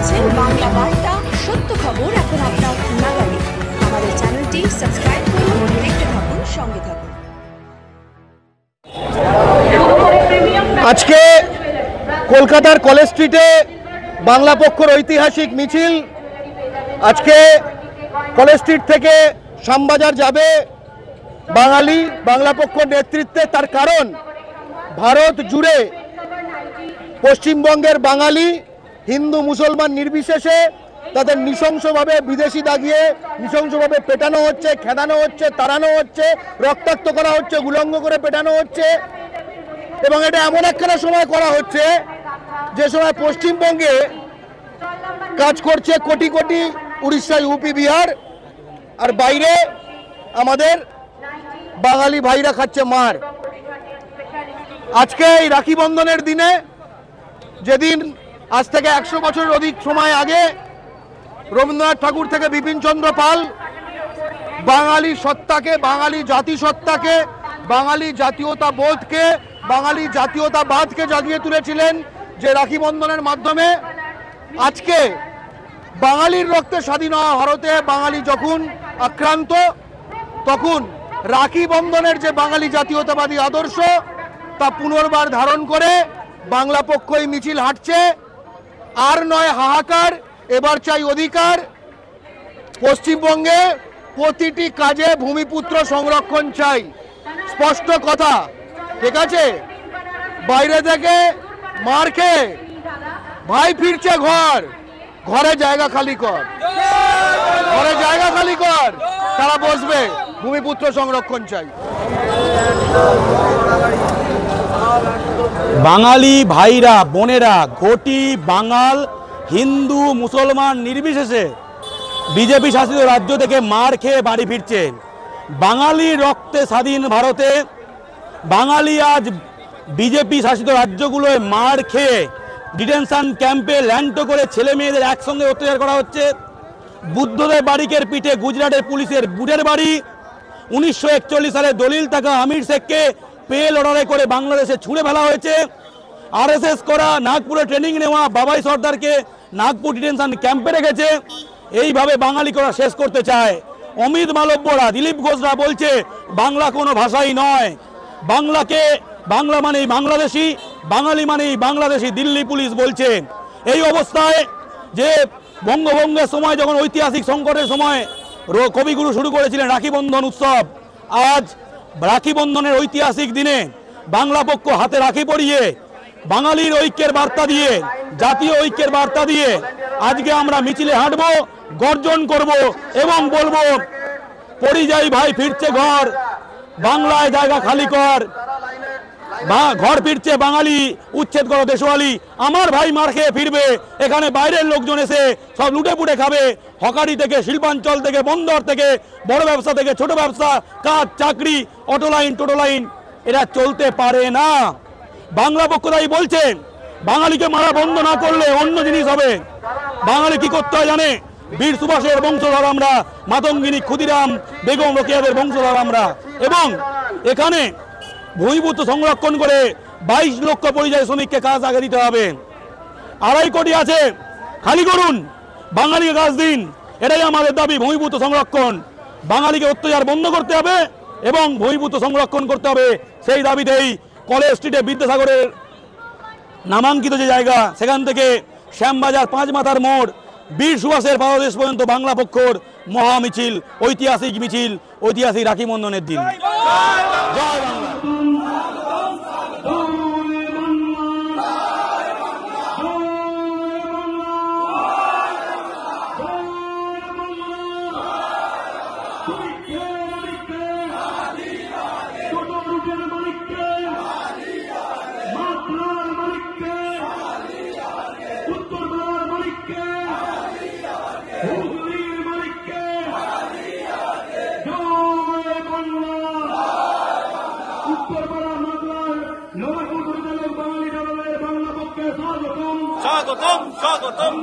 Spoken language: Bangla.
দেখছেন বাংলা বার্তা, সত্য খবর এখন আপনার নাগালে। আমাদের চ্যানেলটি সাবস্ক্রাইব করুন, দেখতে থাকুন, সঙ্গে থাকুন। আজকে কলকাতার কলেজ স্ট্রিটে বাংলা পক্ষর ঐতিহাসিক মিছিল। আজকে কলেজ স্ট্রিট থেকে শ্যামবাজার যাবে বাঙালি বাংলা পক্ষর নেতৃত্বে। তার কারণ ভারত জুড়ে পশ্চিমবঙ্গের বাঙালি হিন্দু মুসলমান নির্বিশেষে তাদের নৃশংসভাবে বিদেশি দাগিয়ে নৃশংসভাবে পেটানো হচ্ছে, খেদানো হচ্ছে, তাড়ানো হচ্ছে, রক্তাক্ত করা হচ্ছে, উলঙ্গ করে পেটানো হচ্ছে। এবং এটা এমন একখানা সময় করা হচ্ছে যে সময় পশ্চিমবঙ্গে কাজ করছে কোটি কোটি উড়িষ্যা, ইউপি, বিহার, আর বাইরে আমাদের বাঙালি ভাইরা খাচ্ছে মার। আজকে এই রাখি বন্ধনের দিনে, যেদিন আজ থেকে 100 বছরের অধিক সময় আগে রবীন্দ্রনাথ ঠাকুর থেকে বিপিনচন্দ্র পাল বাঙালি সত্তাকে, বাঙালি জাতিসত্তাকে, বাঙালি জাতীয়তাবোধকে, বাঙালি জাতীয়তাবাদকে জাগিয়ে তুলেছিলেন যে রাখি বন্ধনের মাধ্যমে। আজকে বাঙালির রক্তে স্বাধীন হওয়া ভারতে বাঙালি যখন আক্রান্ত, তখন রাখি বন্ধনের যে বাঙালি জাতীয়তাবাদী আদর্শ তা পুনর্বার ধারণ করে বাংলা পক্ষ এই মিছিল হাঁটছে। আর নয় হাহাকার, এবার চাই অধিকার। পশ্চিমবঙ্গে প্রতিটি কাজে ভূমিপুত্র সংরক্ষণ চাই, স্পষ্ট কথা, ঠিক আছে? বাইরে থেকে মার খেয়ে ভাই ফিরছে ঘর, ঘরে জায়গা খালি কর, ঘরে জায়গা খালি কর, তারা বসবে। ভূমিপুত্র সংরক্ষণ চাই। বাঙালি ভাইরা বোনেরা ঘটি বাঙাল হিন্দু মুসলমান নির্বিশেষে বিজেপি শাসিত রাজ্য থেকে মার খেয়ে বাড়ি ফিরছেন। বাঙালি রক্তে স্বাধীন ভারতে বাঙালি আজ বিজেপি শাসিত রাজ্যগুলোয় মার খেয়ে ডিটেনশন ক্যাম্পে ল্যান্ড করে ছেলে মেয়েদের একসঙ্গে অত্যাচার করা হচ্ছে। বুদ্ধদেব বারিকের পিঠে গুজরাটের পুলিশের বুটের বাড়ি। 1941 সালে দলিল থাকা আমির শেখকে পেল অর্ডারে করে বাংলাদেশে ছুঁড়ে ফেলা হয়েছে। আরএসএস করা নাগপুরে ট্রেনিং নেওয়া বাবাই সর্দারকে নাগপুর ডিটেনশন ক্যাম্পে রেখেছে। এইভাবে বাঙালি করা শেষ করতে চায়। অমিত মালব্যরা, দিলীপ ঘোষরা বলছে বাংলা কোনো ভাষাই নয়, বাংলা মানেই বাংলাদেশি, বাঙালি মানেই বাংলাদেশি, দিল্লি পুলিশ বলছে। এই অবস্থায় যে বঙ্গভঙ্গের সময় যখন ঐতিহাসিক সংকটের সময় কবিগুরু শুরু করেছিলেন রাখি বন্ধন উৎসব, আজ রাখি বন্ধনের ঐতিহাসিক দিনে বাংলা পক্ষ হাতে রাখি পরিয়ে বাঙালির ঐক্যের বার্তা দিয়ে, জাতীয় ঐক্যের বার্তা দিয়ে আজকে আমরা মিছিলে হাঁটবো, গর্জন করব এবং বলবো পরিযায়ী ভাই ফিরছে ঘর, বাংলায় জায়গা খালি কর, ঘর ফিরছে বাঙালি, উচ্ছেদ করো দেশওয়ালি। আমার ভাই মার খেয়ে ফিরবে, এখানে বাইরের লোকজন এসে সব লুটে পুটে খাবে। হকারি থেকে, শিল্পাঞ্চল থেকে, বন্দর থেকে, বড় ব্যবসা থেকে ছোট ব্যবসা, কাজ, চাকরি, অটো লাইন, টোটো লাইন, এরা চলতে পারে না। বাংলা পক্ষ তাই বলছেন বাঙালিকে মারা বন্ধ না করলে অন্য জিনিস হবে। বাঙালি কি করতে হয় জানে? বীর সুভাষের বংশধর আমরা, মাতঙ্গিনী ক্ষুদিরাম বেগম রোকেয়াদের বংশধর আমরা। এবং এখানে ভূমিপুত্র সংরক্ষণ করে 22 লক্ষ পরিযায়ী শ্রমিককে কাজ আগে দিতে হবে। 2.5 কোটি আছে, খালি করুন, বাঙালিকে কাজ দিন, এটাই আমাদের দাবি। ভূমিপুত্র সংরক্ষণ, বাঙালিকে অত্যাচার বন্ধ করতে হবে এবং ভূমিপুত্র সংরক্ষণ করতে হবে। সেই দাবিতেই কলেজ স্ট্রিটে বিদ্যাসাগরের নামাঙ্কিত যে জায়গা, সেখান থেকে শ্যামবাজার 5 মাথার মোড়, বীর সুভাষের পাদদেশ পর্যন্ত বাংলা পক্ষর মহা মিছিল, ঐতিহাসিক মিছিল, ঐতিহাসিক রাখি বন্ধনের দিন। জয় বাংলা। স্বাগতম স্বাগতম।